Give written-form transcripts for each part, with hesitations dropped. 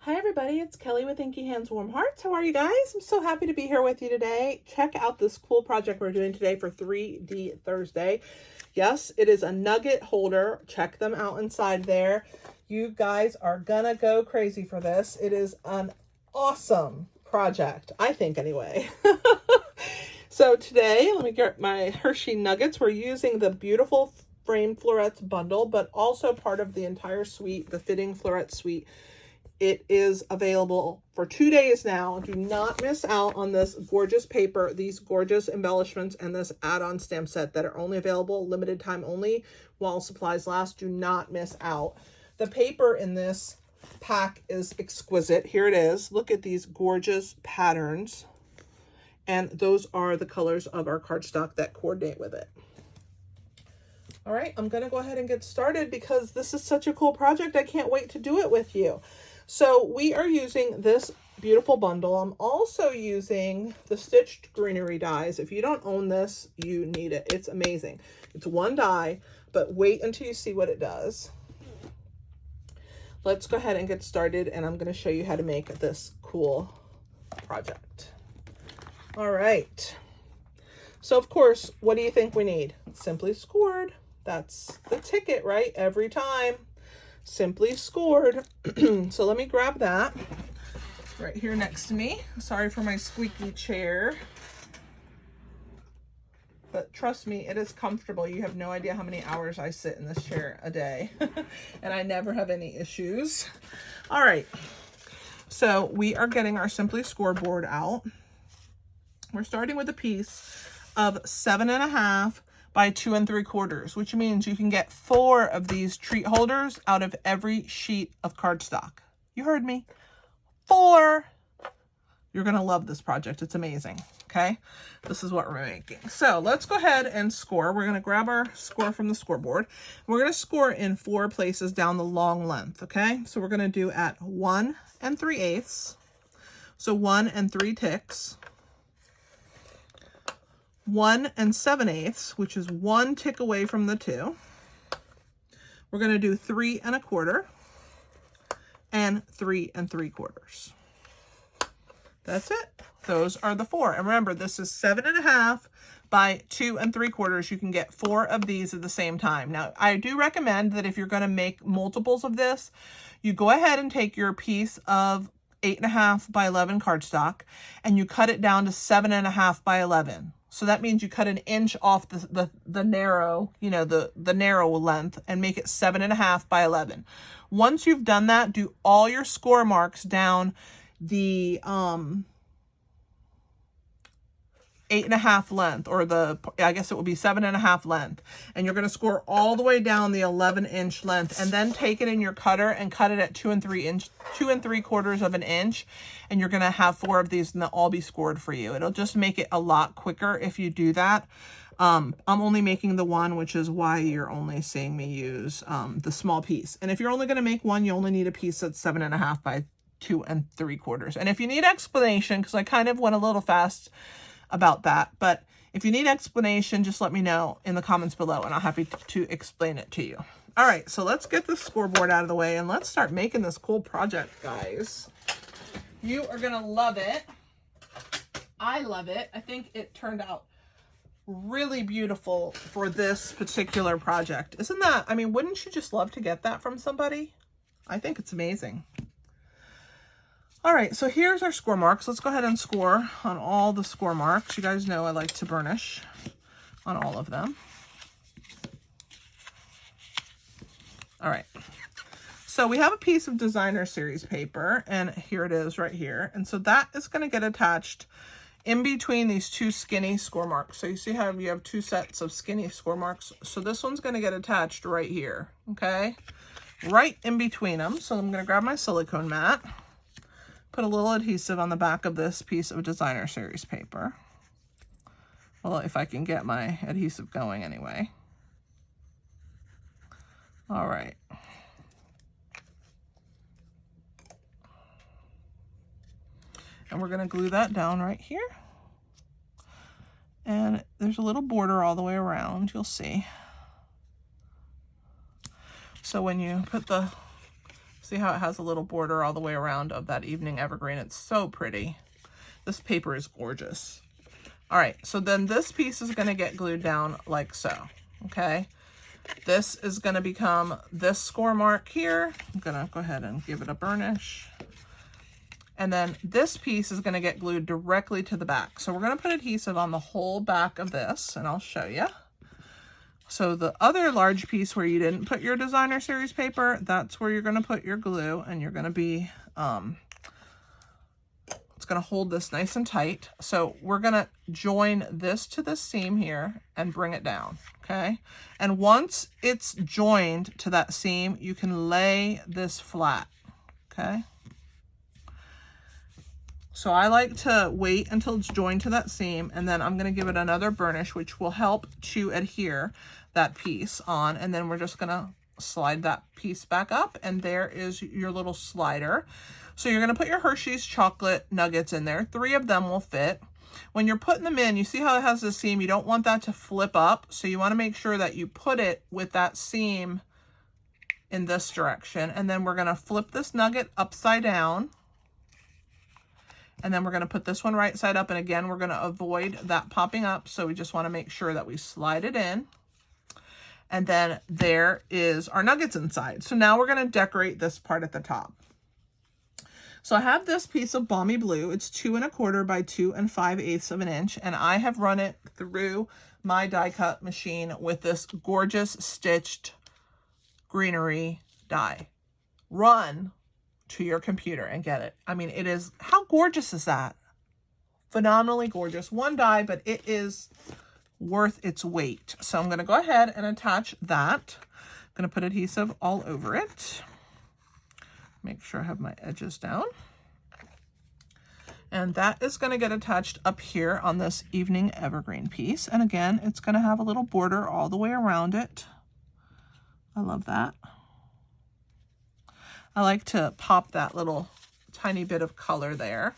Hi everybody, it's Kelly with Inky Hands Warm Hearts. How are you guys? I'm so happy to be here with you today. Check out this cool project we're doing today for 3D Thursday. Yes, it is a nugget holder. Check them out inside there. You guys are gonna go crazy for this. It is an awesome project, I think anyway. So today, let me get my Hershey Nuggets. We're using the beautiful framed florets bundle, but also part of the entire suite, the Fitting Florets Suite. It is available for 2 days now. Do not miss out on this gorgeous paper, these gorgeous embellishments, and this add-on stamp set that are only available, limited time only, while supplies last. Do not miss out. The paper in this pack is exquisite. Here it is. Look at these gorgeous patterns. And those are the colors of our cardstock that coordinate with it. All right, I'm going to go ahead and get started because this is such a cool project. I can't wait to do it with you. So we are using this beautiful bundle. I'm also using the stitched greenery dies. If you don't own this, you need it. It's amazing. It's one die, but wait until you see what it does. Let's go ahead and get started, and I'm going to show you how to make this cool project. All right. So of course, what do you think we need? Simply Scored. That's the ticket, right? Every time. Simply Scored. So let me grab that right here next to me. Sorry for my squeaky chair, but trust me, it is comfortable. You have no idea how many hours I sit in this chair a day and I never have any issues. All right, so we are getting our Simply Scoreboard out. We're starting with a piece of 7.5 by 2 3/4, which means you can get 4 of these treat holders out of every sheet of cardstock. You heard me. 4. You're going to love this project. It's amazing. Okay. This is what we're making. So let's go ahead and score. We're going to grab our score from the scoreboard. We're going to score in 4 places down the long length. Okay. So we're going to do at 1 3/8. So 1 3 ticks. 1 7/8, which is 1 tick away from the 2. We're going to do 3 1/4 and 3 3/4. That's it. Those are the 4. And remember, this is 7.5 by 2 3/4. You can get 4 of these at the same time. Now, I do recommend that if you're going to make multiples of this, you go ahead and take your piece of 8.5 by 11 cardstock and you cut it down to 7.5 by 11. So that means you cut an inch off the narrow, you know, the narrow length and make it 7.5 by 11. Once you've done that, do all your score marks down the 8.5 length, or I guess it will be 7.5 length. And you're going to score all the way down the 11-inch length, and then take it in your cutter and cut it at 2 3/4 of an inch. And you're going to have 4 of these and they'll all be scored for you. It'll just make it a lot quicker if you do that. I'm only making the 1, which is why you're only seeing me use the small piece. And if you're only going to make 1, you only need a piece that's 7.5 by 2 3/4. And if you need explanation, because I kind of went a little fast about that, but if you need explanation, just let me know in the comments below and I'm happy to explain it to you. All right, so let's get the scoreboard out of the way and let's start making this cool project, guys. You are gonna love it. I love it. I think it turned out really beautiful for this particular project. Isn't that, I mean, wouldn't you just love to get that from somebody? I think it's amazing. All right, so here's our score marks. Let's go ahead and score on all the score marks. You guys know I like to burnish on all of them. All right, so we have a piece of designer series paper, and here it is right here. And so that is going to get attached in between these 2 skinny score marks. So you see how you have 2 sets of skinny score marks? So this one's going to get attached right here, okay? Right in between them. So I'm going to grab my silicone mat. Put a little adhesive on the back of this piece of designer series paper. Well, if I can get my adhesive going anyway. All right. And we're going to glue that down right here. And there's a little border all the way around, you'll see. So when you put the See how it has a little border all the way around of that evening evergreen? It's so pretty. This paper is gorgeous. All right, so then this piece is gonna get glued down like so, okay? This is gonna become this score mark here. I'm gonna go ahead and give it a burnish. And then this piece is gonna get glued directly to the back. So we're gonna put adhesive on the whole back of this, and I'll show you. So the other large piece where you didn't put your designer series paper, that's where you're gonna put your glue, and you're gonna be, it's gonna hold this nice and tight. So we're gonna join this to the seam here and bring it down, okay? And once it's joined to that seam, you can lay this flat, okay? So I like to wait until it's joined to that seam, and then I'm gonna give it another burnish, which will help to adhere that piece on, and then we're just gonna slide that piece back up, and there is your little slider. So you're gonna put your Hershey's chocolate nuggets in there. 3 of them will fit. When you're putting them in, you see how it has the seam? You don't want that to flip up, so you wanna make sure that you put it with that seam in this direction, and then we're gonna flip this nugget upside down, and then we're gonna put this one right side up, and again, we're gonna avoid that popping up, so we just wanna make sure that we slide it in. And then there is our nuggets inside. So now we're gonna decorate this part at the top. So I have this piece of Balmy Blue. It's 2 1/4 by 2 5/8 of an inch. And I have run it through my die cut machine with this gorgeous stitched greenery die. Run to your computer and get it. I mean, it is, how gorgeous is that? Phenomenally gorgeous. One die, but it is worth its weight. So I'm going to go ahead and attach that. I'm going to put adhesive all over it. Make sure I have my edges down. And that is going to get attached up here on this evening evergreen piece. And again, it's going to have a little border all the way around it. I love that. I like to pop that little tiny bit of color there.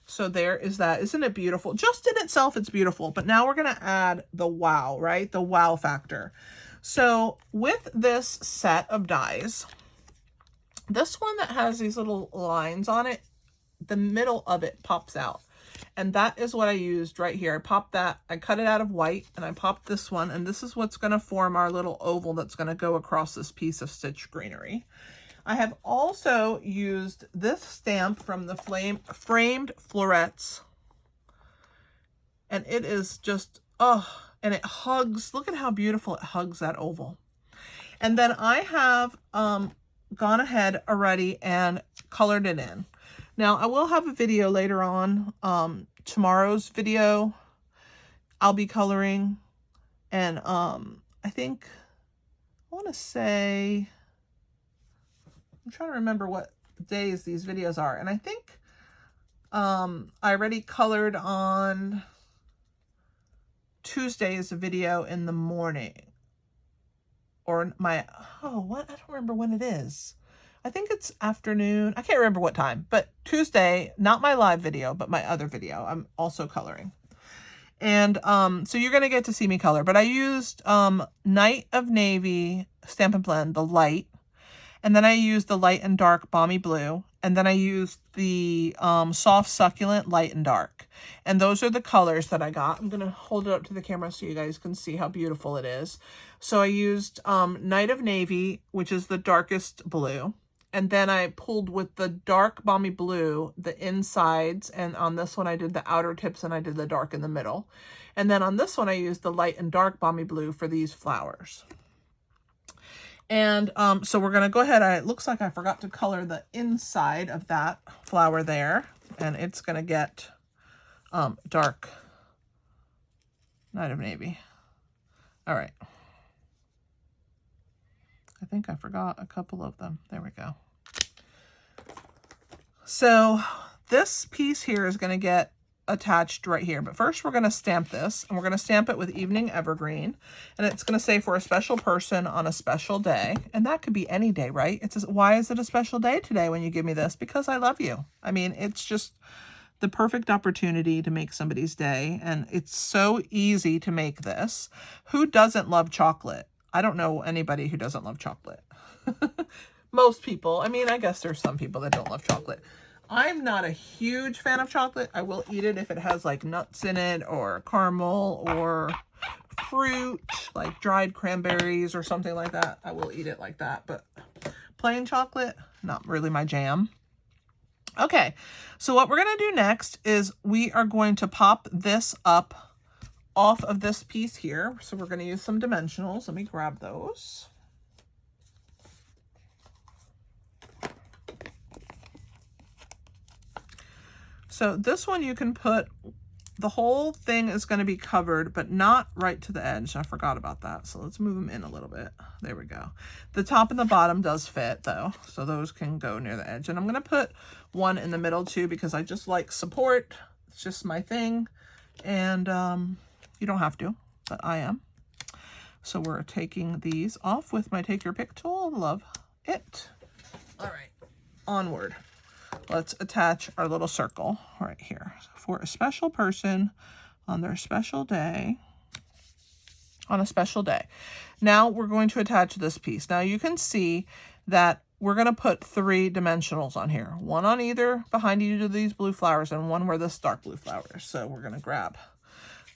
So there is that. Isn't it beautiful? Just in itself, it's beautiful. But now we're going to add the wow, right? The wow factor. So with this set of dies, this one that has these little lines on it, the middle of it pops out. And that is what I used right here. I popped that, I cut it out of white, and I popped this one. And this is what's going to form our little oval that's going to go across this piece of stitch greenery. I have also used this stamp from the Framed Florets. And it is just, oh, and it hugs, look at how beautiful it hugs that oval. And then I have gone ahead already and colored it in. Now, I will have a video later on, tomorrow's video, I'll be coloring. And I think, I want to say, I'm trying to remember what days these videos are. And I think I already colored on Tuesday's video in the morning. Or my, oh, what? I don't remember when it is. I think it's afternoon. I can't remember what time. But Tuesday, not my live video, but my other video, I'm also coloring. And so you're going to get to see me color. But I used Night of Navy Stampin' Blend, the light. And then I used the light and dark Balmy Blue. And then I used the soft succulent light and dark. And those are the colors that I got. I'm going to hold it up to the camera so you guys can see how beautiful it is. So I used Night of Navy, which is the darkest blue. And then I pulled with the dark Balmy Blue, the insides. And on this one, I did the outer tips and I did the dark in the middle. And then on this one, I used the light and dark Balmy Blue for these flowers. And so we're going to go ahead. It looks like I forgot to color the inside of that flower there. And it's going to get dark Night of Navy. All right. I think I forgot a couple of them. There we go. So this piece here is going to get attached right here. But first we're going to stamp this, and we're going to stamp it with Evening Evergreen. And it's going to say for a special person on a special day. And that could be any day, right? It's why is it a special day today when you give me this? Because I love you. I mean, it's just the perfect opportunity to make somebody's day. And it's so easy to make this. Who doesn't love chocolate? I don't know anybody who doesn't love chocolate. most people. I mean, I guess there's some people that don't love chocolate. I'm not a huge fan of chocolate. I will eat it if it has like nuts in it or caramel or fruit, like dried cranberries or something like that. I will eat it like that, but plain chocolate, not really my jam. Okay, so what we're going to do next is we are going to pop this up off of this piece here. So we're going to use some dimensionals. Let me grab those. So this one you can put, the whole thing is going to be covered, but not right to the edge. I forgot about that. So let's move them in a little bit. There we go. The top and the bottom does fit though. So those can go near the edge. And I'm going to put one in the middle too, because I just like support. It's just my thing. And you don't have to, but I am. So we're taking these off with my Take Your Pick tool. Love it. All right, onward. Let's attach our little circle right here for a special person on their special day, on a special day. Now we're going to attach this piece. Now you can see that we're going to put 3 dimensionals on here, one on either behind each of these blue flowers and one where this dark blue flower is. So we're going to grab.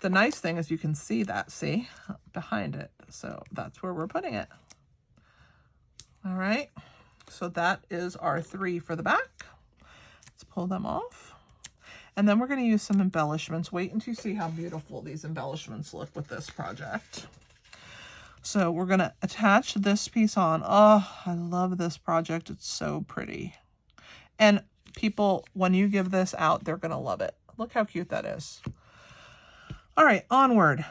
The nice thing is you can see that, see, behind it. So that's where we're putting it. All right. So that is our 3 for the back. Let's pull them off. And then we're going to use some embellishments. Wait until you see how beautiful these embellishments look with this project. So we're going to attach this piece on. Oh, I love this project. It's so pretty. And people, when you give this out, they're going to love it. Look how cute that is. All right, onward.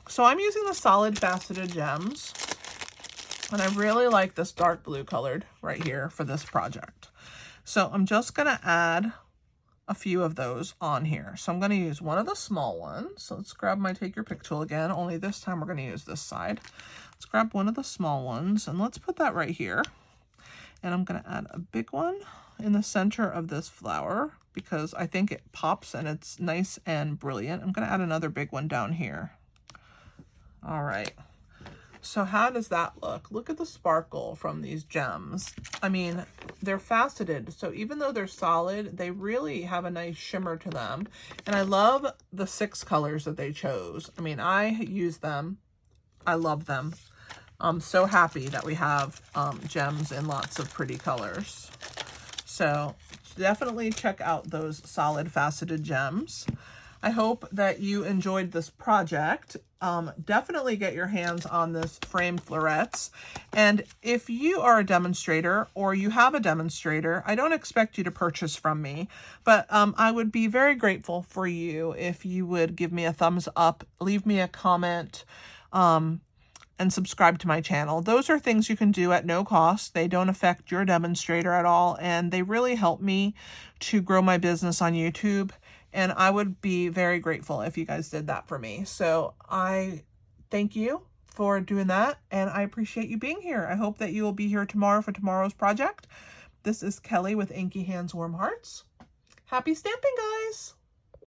So I'm using the solid faceted gems. And I really like this dark blue colored right here for this project. So I'm just going to add a few of those on here. So I'm going to use one of the small ones. So let's grab my Take Your Pick tool again, only this time we're going to use this side. Let's grab one of the small ones and let's put that right here. And I'm going to add a big one in the center of this flower because I think it pops and it's nice and brilliant. I'm going to add another big one down here. All right. So how does that look? Look at the sparkle from these gems. I mean, they're faceted. So even though they're solid, they really have a nice shimmer to them. And I love the 6 colors that they chose. I mean, I use them. I love them. I'm so happy that we have gems in lots of pretty colors. So definitely check out those solid faceted gems. I hope that you enjoyed this project. Definitely get your hands on this framed florets. And if you are a demonstrator or you have a demonstrator, I don't expect you to purchase from me, but I would be very grateful for you if you would give me a thumbs up, leave me a comment, and subscribe to my channel. Those are things you can do at no cost. They don't affect your demonstrator at all, and they really help me to grow my business on YouTube. And I would be very grateful if you guys did that for me. So I thank you for doing that. And I appreciate you being here. I hope that you will be here tomorrow for tomorrow's project. This is Kelly with Inky Hands Warm Hearts. Happy stamping, guys.